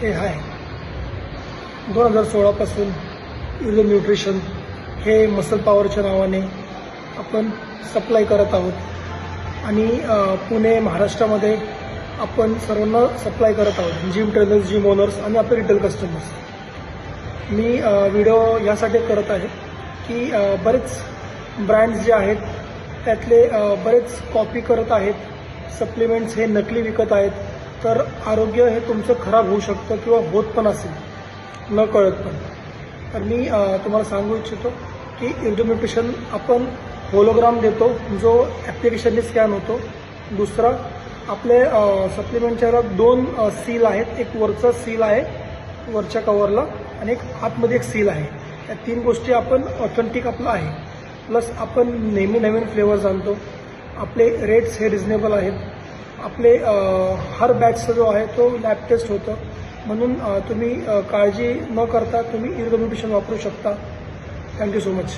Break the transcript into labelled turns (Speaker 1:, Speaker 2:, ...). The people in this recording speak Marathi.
Speaker 1: हे आहे 2016 इर्दो न्यूट्रिशन हे मसल पॉवरच्या नावाने आपण सप्लाय करत आहोत आणि पुणे महाराष्ट्रामध्ये आपण सर्वांना सप्लाय करत आहोत, जिम ट्रेनर्स, जिम ओनर्स आणि आपले रिटेल कस्टमर्स. मी व्हिडिओ यासाठी करत आहे की बरेच ब्रँड्स जे आहेत त्यातले बरेच कॉपी करत आहेत, सप्लिमेंट्स हे नकली विकत आहेत, तर आरोग्य हे तुमचं खराब होऊ शकतं किंवा होत पण असेल न कळत पण. तर मी तुम्हाला सांगू इच्छितो की इर्दो न्यूट्रिशन आपण होलोग्राम देतो जो ॲप्लिकेशनने स्कॅन होतो. दुसरा आपले सप्लिमेंटच्या 2 सील आहेत, एक वरचा सील आहे वरच्या कवरला आणि एक आतमध्ये एक सील आहे. या 3 गोष्टी आपण ऑथेंटिक आपलं आहे. प्लस आपण नेहमी नवीन फ्लेवर्स आणतो. आपले रेट्स हे रिजनेबल आहेत. आपले हर बॅचचा जो आहे तो लॅब टेस्ट होतं. म्हणून तुम्ही काळजी न करता तुम्ही इर्दो न्यूट्रिशन वापरू शकता. Thank you so much.